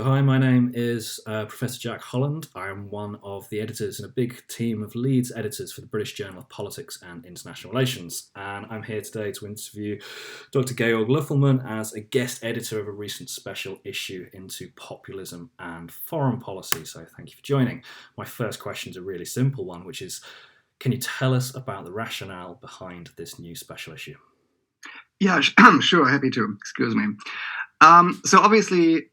Hi, my name is Professor Jack Holland. I am one of the editors in a big team of Leeds editors for the British Journal of Politics and International Relations. And I'm here today to interview Dr. Georg Löfflmann as a guest editor of a recent special issue into populism and foreign policy. So thank you for joining. My first question is a really simple one, which is, can you tell us about the rationale behind this new special issue? Yeah, sure, happy to. Excuse me. So obviously,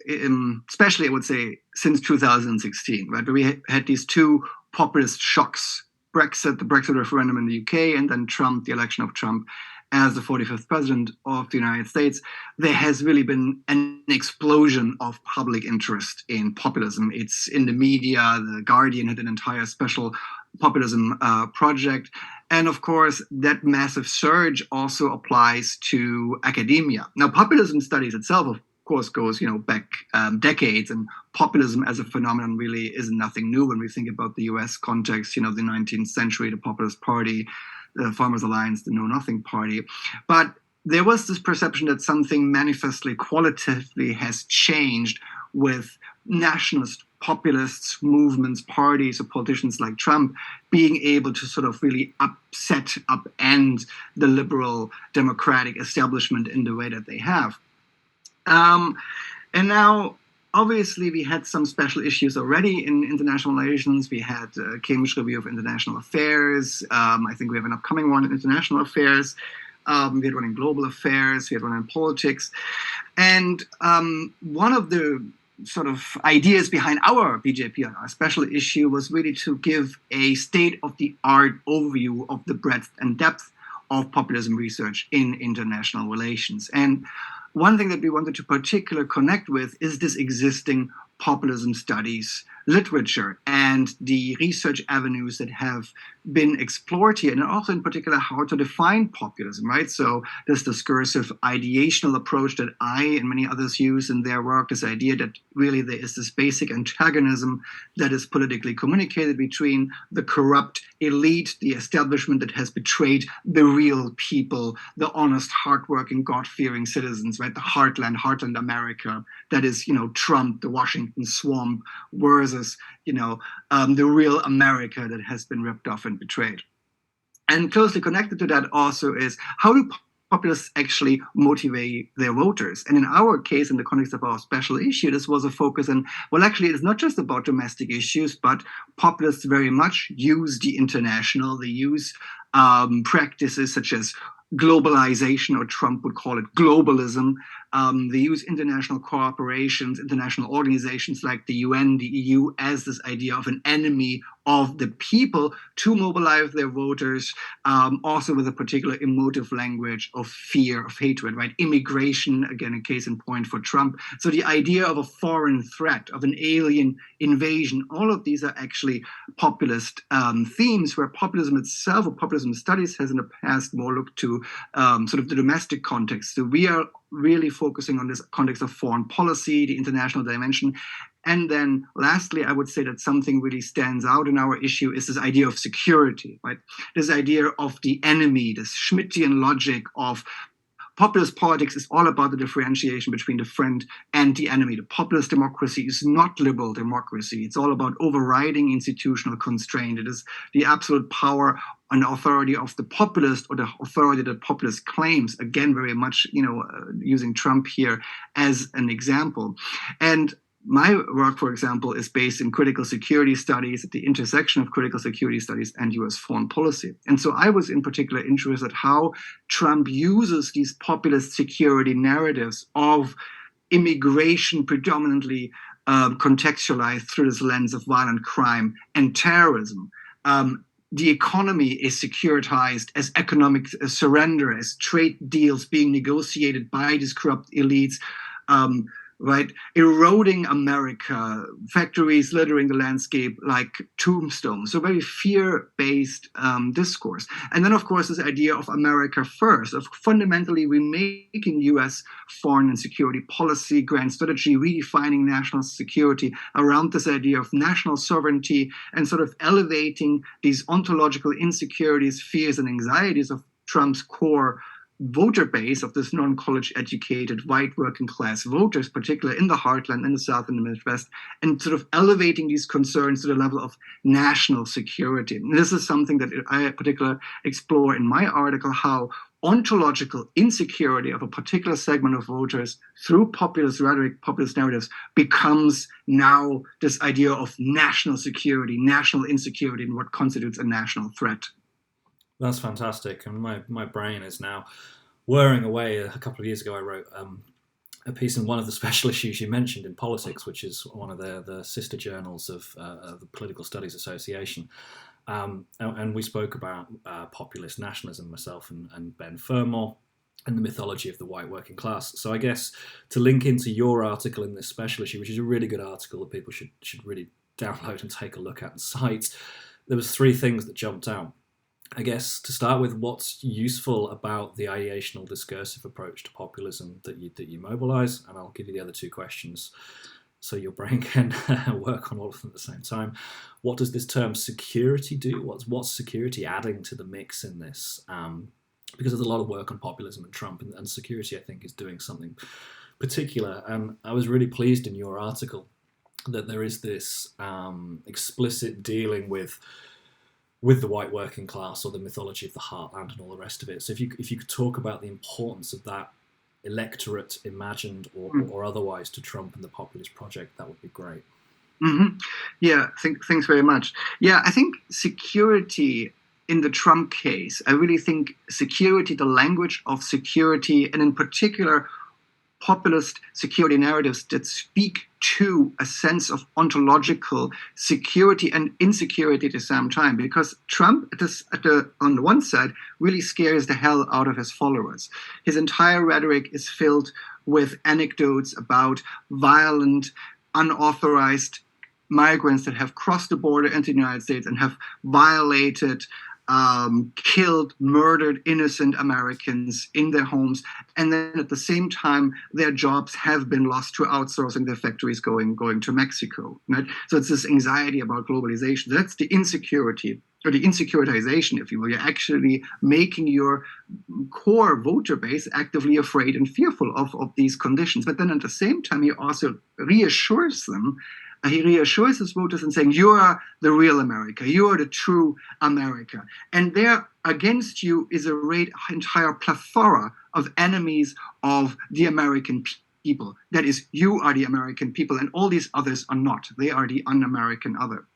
especially I would say since 2016, right, where we had these two populist shocks: Brexit, the Brexit referendum in the UK, and then Trump, the election of Trump as the 45th president of the United States. There has really been an explosion of public interest in populism. It's in the media. The Guardian had an entire special populism project. And of course, that massive surge also applies to academia. Now, populism studies itself, of course, goes back decades, and populism as a phenomenon really is nothing new when we think about the U.S. context. The 19th century, the Populist Party, the Farmers Alliance, the Know Nothing Party. But there was this perception that something manifestly, qualitatively has changed with nationalist populists, movements, parties, or politicians like Trump being able to sort of really upend the liberal democratic establishment in the way that they have. And now, obviously, we had some special issues already in international relations. We had Cambridge Review of International Affairs. I think we have an upcoming one in international affairs. We had one in global affairs. We had one in politics. And one of the sort of ideas behind our BJPIR, our special issue, was really to give a state-of-the-art overview of the breadth and depth of populism research in international relations. And one thing that we wanted to particularly connect with is this existing populism studies literature and the research avenues that have been explored here, and also in particular how to define populism, right? So this discursive ideational approach that I and many others use in their work, this idea that really there is this basic antagonism that is politically communicated between the corrupt elite, the establishment that has betrayed the real people, the honest, hardworking, God-fearing citizens, right? The heartland America, that is, Trump, the Washington swamp, versus the real America that has been ripped off and betrayed. And closely connected to that also is, how do populists actually motivate their voters? And in our case, in the context of our special issue, this was a focus on, well, actually, it's not just about domestic issues, but populists very much use the international. They use practices such as globalization, or Trump would call it globalism. They use international corporations, international organizations like the UN, the EU, as this idea of an enemy of the people to mobilize their voters, also with a particular emotive language of fear, of hatred, right? Immigration, again, a case in point for Trump. So the idea of a foreign threat, of an alien invasion, all of these are actually populist themes, where populism itself, or populism studies, has in the past more looked to sort of the domestic context. So we are really focusing on this context of foreign policy, the international dimension. And then lastly, I would say that something really stands out in our issue is this idea of security, right? This idea of the enemy, this Schmittian logic of populist politics is all about the differentiation between the friend and the enemy. The populist democracy is not liberal democracy. It's all about overriding institutional constraint. It is the absolute power and authority of the populist, or the authority that populist claims, again, very much, using Trump here as an example. And my work, for example, is based in critical security studies, at the intersection of critical security studies and US foreign policy. And so I was in particular interested how Trump uses these populist security narratives of immigration predominantly contextualized through this lens of violent crime and terrorism. The economy is securitized as economic surrender, as trade deals being negotiated by these corrupt elites, right? Eroding America, factories littering the landscape like tombstones. So very fear-based discourse. And then, of course, this idea of America first, of fundamentally remaking U.S. foreign and security policy, grand strategy, redefining national security around this idea of national sovereignty, and sort of elevating these ontological insecurities, fears, and anxieties of Trump's core voter base of this non-college educated white working class voters, particularly in the heartland, in the South and the Midwest, and sort of elevating these concerns to the level of national security. And this is something that I particularly explore in my article, how ontological insecurity of a particular segment of voters through populist rhetoric, populist narratives, becomes now this idea of national security, national insecurity, and what constitutes a national threat. That's fantastic. And my brain is now whirring away. A couple of years ago, I wrote a piece in one of the special issues you mentioned in Politics, which is one of the sister journals of the Political Studies Association. And we spoke about populist nationalism, myself and Ben Fermor, and the mythology of the white working class. So I guess to link into your article in this special issue, which is a really good article that people should really download and take a look at and cite, there was 3 things that jumped out. I guess to start with, what's useful about the ideational discursive approach to populism that you mobilise, and I'll give you the other 2 questions so your brain can work on all of them at the same time. What does this term security do? What's security adding to the mix in this? Because there's a lot of work on populism and Trump, and security, I think, is doing something particular. And I was really pleased in your article that there is this explicit dealing with the white working class, or the mythology of the heartland and all the rest of it. So if you could talk about the importance of that electorate, imagined or otherwise, to Trump and the populist project, that would be great. Mm-hmm. Yeah, thanks very much. Yeah, I think security in the Trump case, I really think security, the language of security, and in particular populist security narratives that speak to a sense of ontological security and insecurity at the same time, because Trump, on the one side, really scares the hell out of his followers. His entire rhetoric is filled with anecdotes about violent, unauthorized migrants that have crossed the border into the United States and have violated, killed, murdered innocent Americans in their homes, and then at the same time their jobs have been lost to outsourcing, their factories going to Mexico. Right? So it's this anxiety about globalization. That's the insecurity, or the insecuritization, if you will. You're actually making your core voter base actively afraid and fearful of these conditions. But then at the same time, he also reassures them. He reassures his voters in saying, you are the real America, you are the true America. And there against you is a entire plethora of enemies of the American people. That is, you are the American people, and all these others are not. They are the un-American other.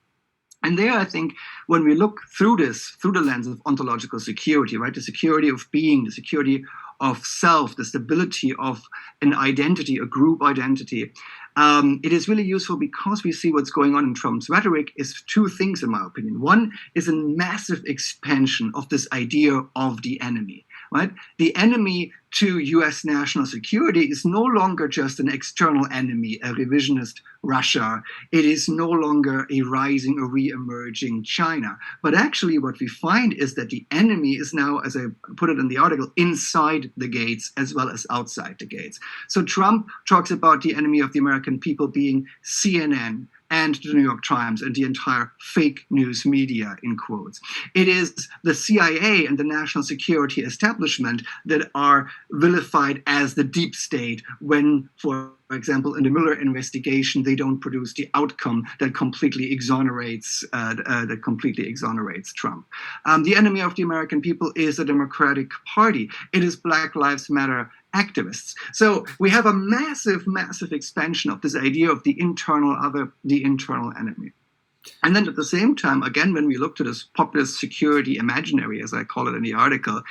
And there, I think, when we look through this, through the lens of ontological security, right, the security of being, the security of self, the stability of an identity, a group identity, it is really useful because we see what's going on in Trump's rhetoric is 2 things, in my opinion. One is a massive expansion of this idea of the enemy. Right? The enemy to U.S. national security is no longer just an external enemy, a revisionist Russia. It is no longer a rising or re-emerging China. But actually what we find is that the enemy is now, as I put it in the article, inside the gates as well as outside the gates. So Trump talks about the enemy of the American people being CNN and the New York Times and the entire fake news media, in quotes. It is the CIA and the national security establishment that are vilified as the deep state when, for example, in the Mueller investigation, they don't produce the outcome that completely exonerates Trump. The enemy of the American people is the Democratic Party. It is Black Lives Matter activists. So we have a massive, massive expansion of this idea of the internal other, the internal enemy. And then at the same time, again, when we look to this populist security imaginary, as I call it in the article,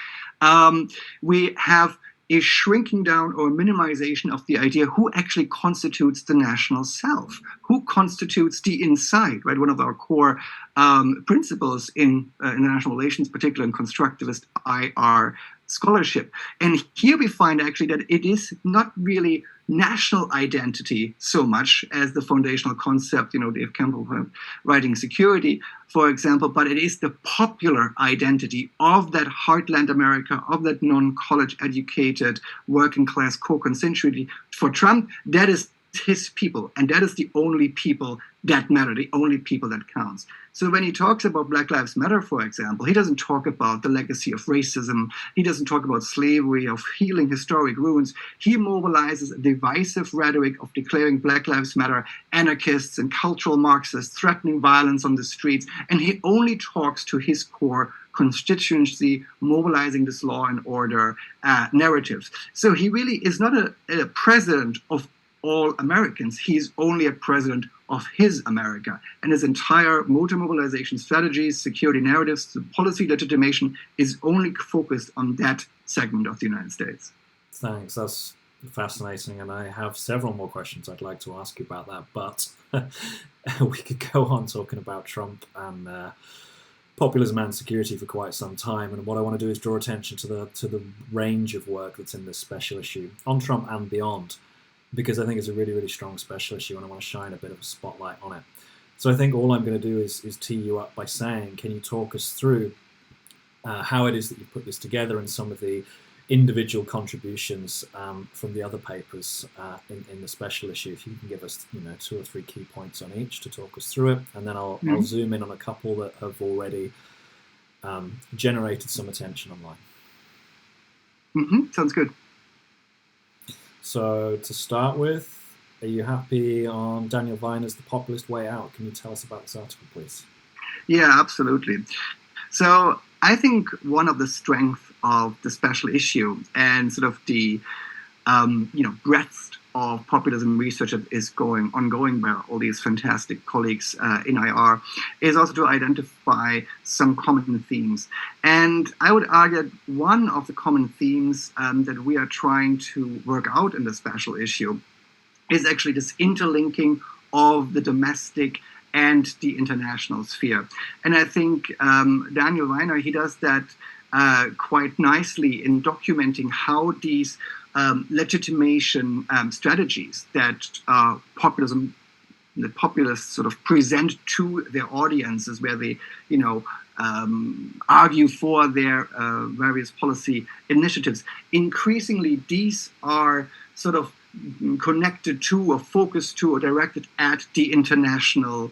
we have a shrinking down or minimization of the idea who actually constitutes the national self, who constitutes the inside, right? One of our core principles in international relations, particularly in constructivist IR scholarship. And here we find actually that it is not really national identity so much as the foundational concept, Dave Campbell writing Security, for example, but it is the popular identity of that heartland America, of that non-college educated working class core constituency. For Trump, that is just his people, and that is the only people that matter, the only people that counts. So when he talks about Black Lives Matter, for example, he doesn't talk about the legacy of racism. He doesn't talk about slavery, of healing historic wounds. He mobilizes a divisive rhetoric of declaring Black Lives Matter anarchists and cultural Marxists, threatening violence on the streets, and he only talks to his core constituency, mobilizing this law and order narratives. So he really is not a president of all Americans. He's only a president of his America. And his entire mobilization strategies, security narratives, policy legitimation is only focused on that segment of the United States. Thanks. That's fascinating. And I have several more questions I'd like to ask you about that. But we could go on talking about Trump and populism and security for quite some time, and what I want to do is draw attention to the range of work that's in this special issue on Trump and beyond, because I think it's a really, really strong special issue, and I want to shine a bit of a spotlight on it. So I think all I'm going to do is tee you up by saying, can you talk us through how it is that you put this together and some of the individual contributions from the other papers in the special issue? If you can give us 2 or 3 key points on each to talk us through it, and then I'll zoom in on a couple that have already generated some attention online. Sounds good. So to start with, are you happy on Daniel Weiner's The Populist Way Out? Can you tell us about this article, please? Yeah, absolutely. So I think one of the strengths of the special issue and sort of the breadth of populism research that is ongoing by all these fantastic colleagues in IR is also to identify some common themes. And I would argue that one of the common themes that we are trying to work out in the special issue is actually this interlinking of the domestic and the international sphere. And I think Daniel Weiner, he does that quite nicely in documenting how these legitimation strategies that the populists sort of present to their audiences, where they, argue for their various policy initiatives. Increasingly, these are sort of connected to or focused to or directed at the international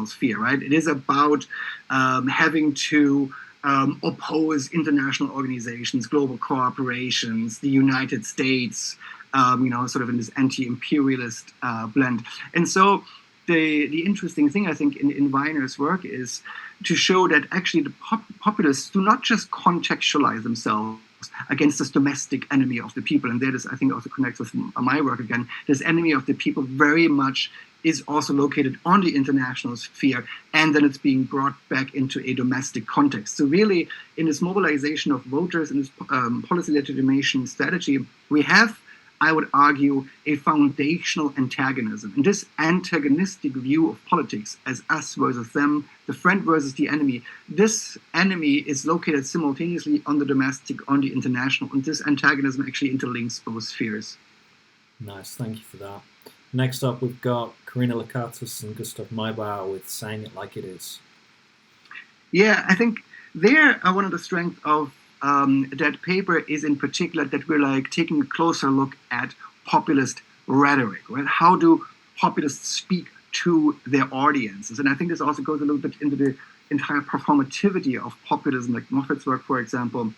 sphere, right? It is about having to oppose international organizations, global corporations, the United States, sort of in this anti-imperialist blend. And so the interesting thing, I think, in Weiner's work is to show that actually the populists do not just contextualize themselves against this domestic enemy of the people. And that is, I think, also connects with my work again. This enemy of the people very much is also located on the international sphere, and then it's being brought back into a domestic context. So really, in this mobilization of voters, in this policy legitimation strategy, we have, I would argue, a foundational antagonism. And this antagonistic view of politics as us versus them, the friend versus the enemy, this enemy is located simultaneously on the domestic, on the international, and this antagonism actually interlinks both spheres. Nice, thank you for that. Next up, we've got Karina Lakatos and Gustav Maybauer with Saying It Like It Is. Yeah, I think there one of the strengths of that paper is in particular that we're taking a closer look at populist rhetoric, right? How do populists speak to their audiences? And I think this also goes a little bit into the entire performativity of populism, like Moffat's work, for example.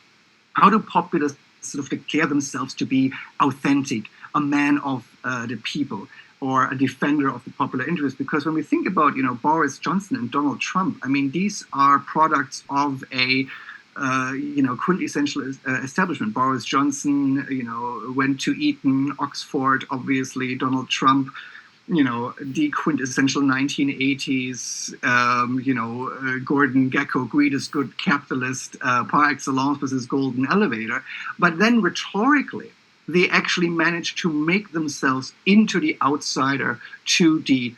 How do populists sort of declare themselves to be authentic, a man of the people, or a defender of the popular interest? Because when we think about, Boris Johnson and Donald Trump, I mean, these are products of a quintessential establishment. Boris Johnson, went to Eton, Oxford, obviously. Donald Trump, the quintessential 1980s, Gordon Gekko, greatest good capitalist par excellence with his golden elevator. But then rhetorically, they actually managed to make themselves into the outsider to the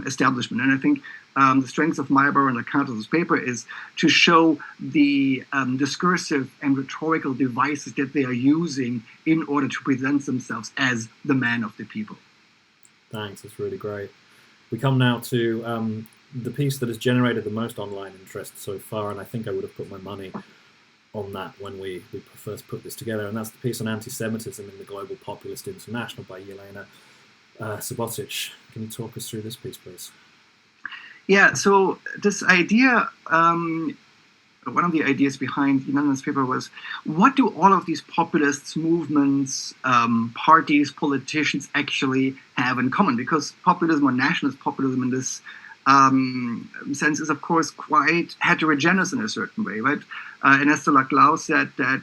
establishment. And I think the strength of Maybauer and Lakatos' paper is to show the discursive and rhetorical devices that they are using in order to present themselves as the man of the people. Thanks, that's really great. We come now to the piece that has generated the most online interest so far, and I think I would have put my money on that when we first put this together, and that's the piece on anti-Semitism in the Global Populist International by Yelena Subotic. Can you talk us through this piece, please? Yeah, so this idea, one of the ideas behind Yunan's paper was, what do all of these populists, movements, parties, politicians actually have in common? Because populism, or nationalist populism in this sense, is of course quite heterogeneous in a certain way, right? Ernesto Laclau said that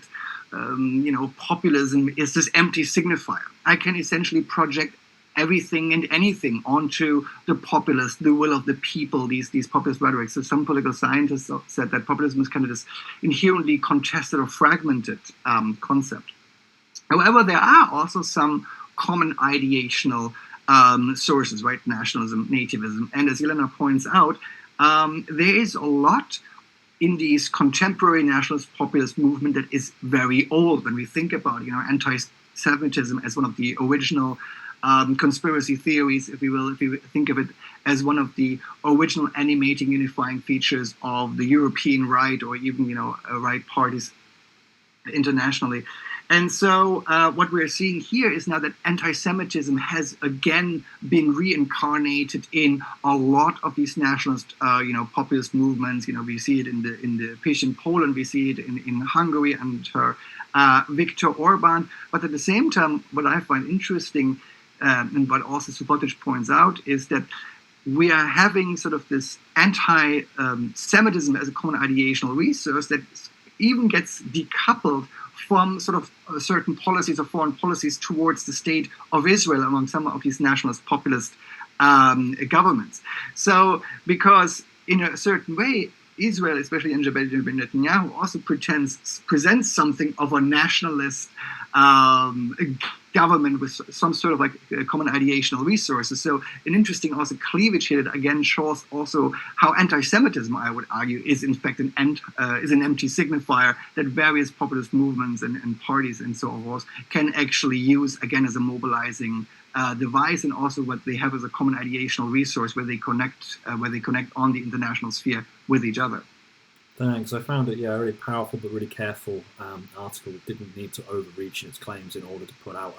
populism is this empty signifier. I can essentially project everything and anything onto the populace, the will of the people, these populist rhetoric. So some political scientists said that populism is kind of this inherently contested or fragmented concept. However, there are also some common ideational sources, right? Nationalism, nativism. And as Jelena points out, there is a lot in these contemporary nationalist populist movement that is very old. When we think about, anti-Semitism as one of the original conspiracy theories, if we think of it as one of the original animating, unifying features of the European right, or even right parties internationally. And so what we're seeing here is now that anti-Semitism has again been reincarnated in a lot of these nationalist, populist movements. We see it in the PiS in Poland, we see it in Hungary under Viktor Orban. But at the same time, what I find interesting, and what also Subotic points out, is that we are having sort of this anti-Semitism as a common ideational resource that even gets decoupled from sort of certain policies or foreign policies towards the state of Israel among some of these nationalist populist governments. So, because in a certain way, Israel, especially in Benjamin Netanyahu, also presents something of a nationalist government with some sort of common ideational resources. So an interesting also cleavage here that again shows also how anti-Semitism, I would argue, is in fact an empty signifier that various populist movements and parties and so forth can actually use again as a mobilizing device, and also what they have as a common ideational resource where they connect on the international sphere with each other. Thanks. I found it, a really powerful but really careful article that didn't need to overreach in its claims in order to put out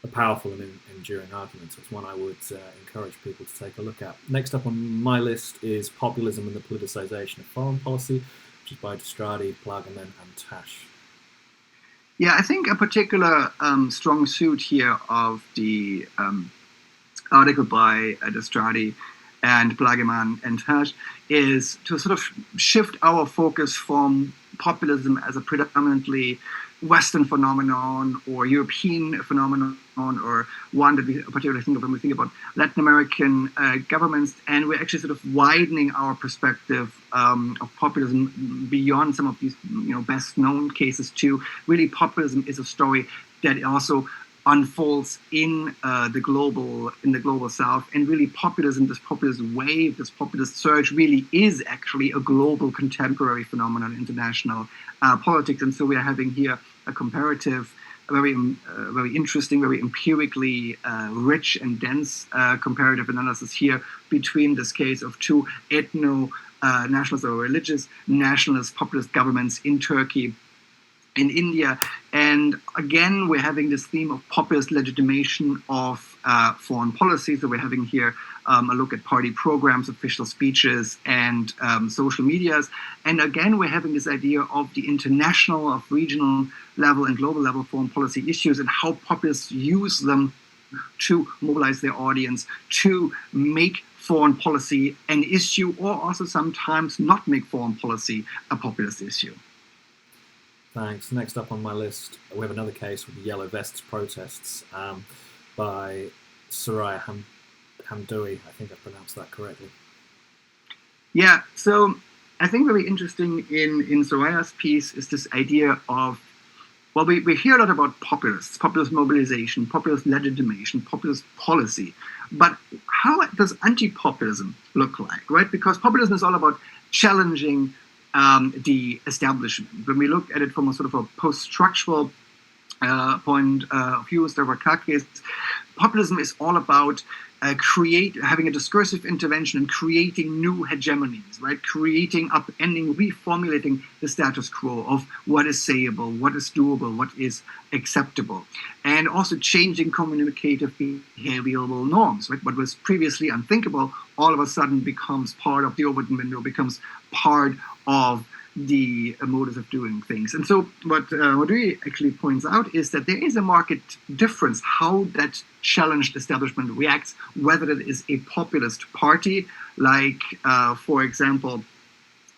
a powerful and enduring argument. So it's one I would encourage people to take a look at. Next up on my list is Populism and the Politicization of Foreign Policy, which is by Destrade, Plagerman, and Tash. Yeah, I think a particular strong suit here of the article by Destrade and Plagerman and Tash is to sort of shift our focus from populism as a predominantly Western phenomenon or European phenomenon, or one that we particularly think of when we think about Latin American governments, and we're actually sort of widening our perspective of populism beyond some of these best known cases to really populism is a story that also unfolds in the global South, and really populism, this populist wave, this populist surge, really is actually a global contemporary phenomenon in international politics. And so we are having here a comparative, very interesting, very empirically rich and dense comparative analysis here between this case of two nationalist or religious nationalist populist governments in Turkey, in India. And again, we're having this theme of populist legitimation of foreign policy. So we're having here a look at party programs, official speeches, and social medias. And again, we're having this idea of the international, of regional level and global level foreign policy issues, and how populists use them to mobilize their audience, to make foreign policy an issue, or also sometimes not make foreign policy a populist issue. Thanks. Next up on my list, we have another case with the Yellow Vests protests by Soraya Hamdoui. I think I pronounced that correctly. Yeah, so I think very interesting in Soraya's piece is this idea of, well, we hear a lot about populists, populist mobilization, populist legitimation, populist policy. But how does anti-populism look like, right? Because populism is all about challenging the establishment. When we look at it from a sort of a post-structural point of view, Stavrakakis, populism is all about having a discursive intervention and creating new hegemonies, right? Creating, upending, reformulating the status quo of what is sayable, what is doable, what is acceptable, and also changing communicative behavioral norms, right? What was previously unthinkable all of a sudden becomes part of the Overton window, becomes part of the modus of doing things. And so what Audrey actually points out is that there is a marked difference how that challenged establishment reacts, whether it is a populist party, like, for example,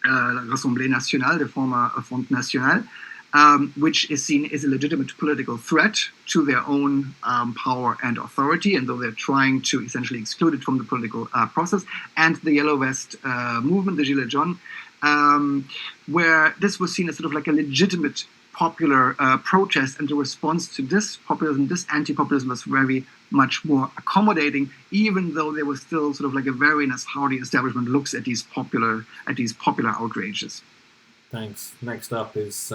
l'Assemblée Nationale, the former Front National, which is seen as a legitimate political threat to their own power and authority, and though they're trying to essentially exclude it from the political process, and the Yellow Vest movement, the Gilets Jaunes, where this was seen as sort of like a legitimate popular protest, and the response to this populism, this anti-populism, was very much more accommodating, even though there was still sort of like a wariness how the establishment looks at these popular outrages. Thanks. Next up is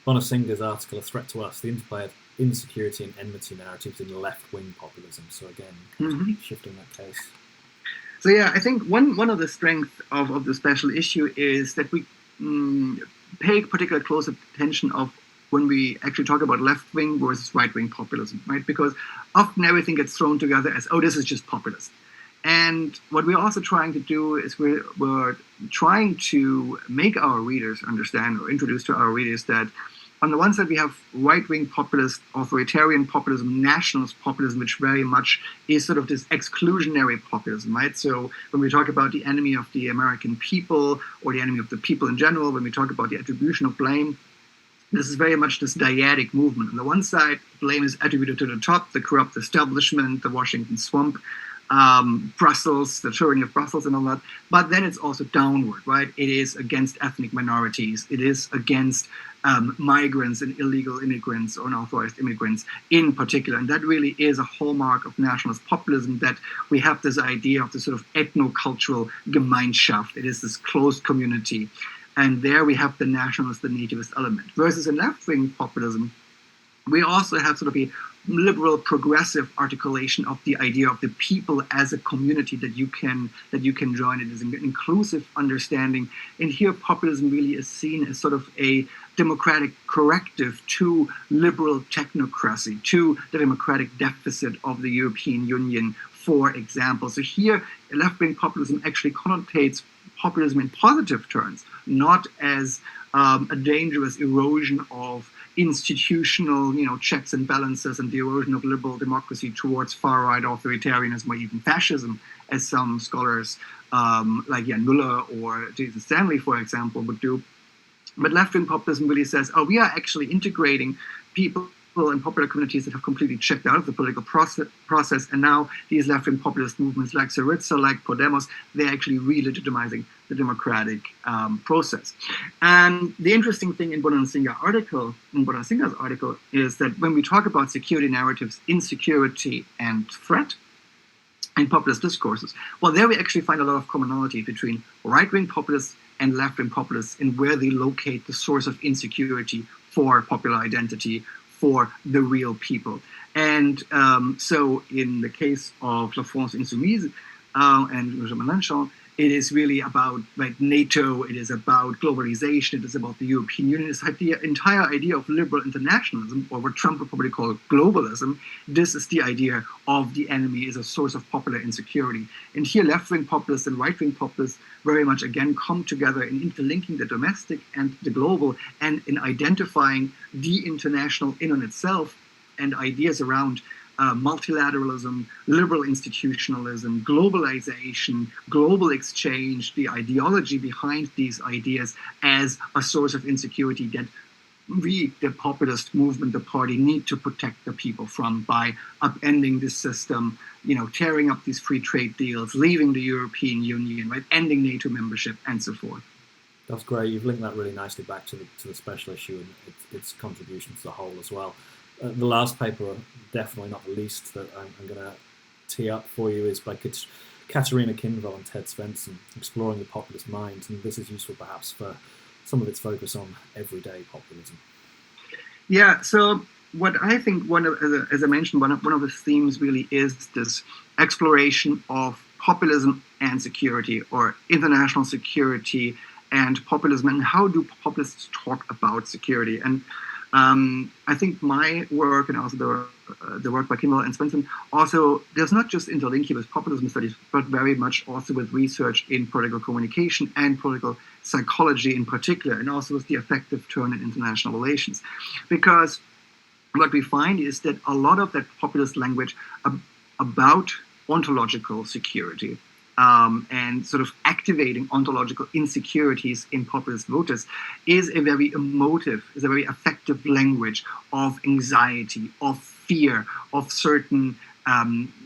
Bonasinga's article, A Threat to Us, the interplay of insecurity and enmity narratives in left-wing populism. So again, shifting that case. So yeah, I think one of the strengths of the special issue is that we pay particular close attention of when we actually talk about left-wing versus right-wing populism, right? Because often everything gets thrown together as, oh, this is just populist. And what we're also trying to do is we're trying to make our readers understand, or introduce to our readers, that on the one side, we have right-wing populist, authoritarian populism, nationalist populism, which very much is sort of this exclusionary populism, right? So when we talk about the enemy of the American people, or the enemy of the people in general, when we talk about the attribution of blame, this is very much this dyadic movement. On the one side, blame is attributed to the top, the corrupt establishment, the Washington swamp, Brussels, the tyranny of Brussels and all that. But then it's also downward, right? It is against ethnic minorities. It is against migrants and illegal immigrants or unauthorized immigrants in particular. And that really is a hallmark of nationalist populism, that we have this idea of this sort of ethno-cultural Gemeinschaft. It is this closed community. And there we have the nationalist, the nativist element. Versus in left-wing populism, we also have sort of a liberal progressive articulation of the idea of the people as a community that you can join. It is an inclusive understanding. And here populism really is seen as sort of a democratic corrective to liberal technocracy, to the democratic deficit of the European Union, for example. So here, left-wing populism actually connotates populism in positive terms, not as a dangerous erosion of institutional, checks and balances, and the erosion of liberal democracy towards far-right authoritarianism or even fascism, as some scholars like Jan Müller or Jason Stanley, for example, would do. But left-wing populism really says, oh, we are actually integrating people in popular communities that have completely checked out of the political process, and now these left-wing populist movements like Syriza, like Podemos, they're actually re-legitimizing the democratic process. And the interesting thing in Bonasinga's article is that when we talk about security narratives, insecurity and threat in populist discourses, well, there we actually find a lot of commonality between right-wing populists and left-wing populists in where they locate the source of insecurity for popular identity, for the real people. And so in the case of La France Insoumise and Jean Mélenchon, it is really about NATO, it is about globalization, it is about the European Union. It's the entire idea of liberal internationalism, or what Trump would probably call globalism. This is the idea of the enemy as a source of popular insecurity. And here left-wing populists and right-wing populists very much again come together in interlinking the domestic and the global, and in identifying the international in on itself, and ideas around multilateralism, liberal institutionalism, globalization, global exchange, the ideology behind these ideas as a source of insecurity that we, the populist movement, the party, need to protect the people from by upending this system, tearing up these free trade deals, leaving the European Union, right, ending NATO membership, and so forth. That's great. You've linked that really nicely back to the special issue and its contribution to the whole as well. The last paper, definitely not the least, that I'm going to tee up for you is by Katarina Kindval and Ted Svensson, Exploring the Populist Mind. And this is useful perhaps for some of its focus on everyday populism. Yeah, so what I think, as I mentioned, one of the themes really is this exploration of populism and security, or international security and populism, and how do populists talk about security. And I think my work, and also the work by Kimmel and Svensson, also does not just interlink here with populism studies, but very much also with research in political communication and political psychology in particular, and also with the effective turn in international relations. Because what we find is that a lot of that populist language about ontological security and sort of activating ontological insecurities in populist voters is a very emotive, is a very effective language of anxiety, of fear, of certain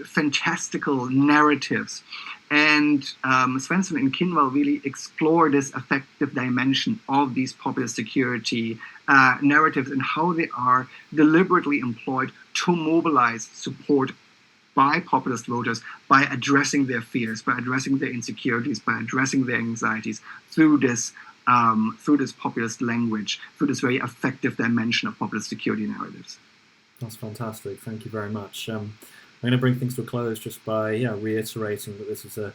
fantastical narratives. And Svensson and Kinwell really explore this effective dimension of these populist security narratives and how they are deliberately employed to mobilize support by populist voters by addressing their fears, by addressing their insecurities, by addressing their anxieties through this populist language, through this very effective dimension of populist security narratives. That's fantastic. Thank you very much. I'm going to bring things to a close just by reiterating that this is a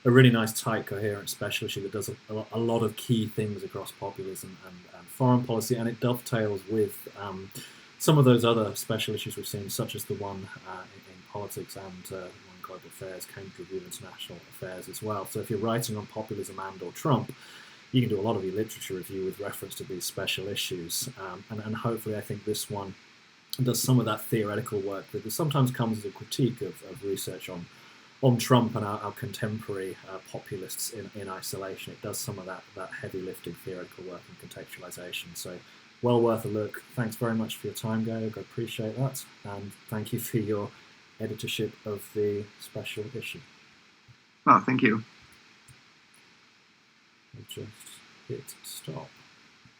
really nice, tight, coherent special issue that does a lot of key things across populism and foreign policy, and it dovetails with some of those other special issues we've seen, such as the one in politics and one in global affairs, Cambridge Review of International Affairs as well. So if you're writing on populism and or Trump, you can do a lot of your literature review with reference to these special issues. And hopefully I think this one does some of that theoretical work that sometimes comes as a critique of research on Trump and our contemporary populists in isolation. It does some of that heavy lifting theoretical work and contextualization. So well worth a look. Thanks very much for your time, Georg. I appreciate that. And thank you for your editorship of the special issue. Oh, thank you. I'll just hit stop.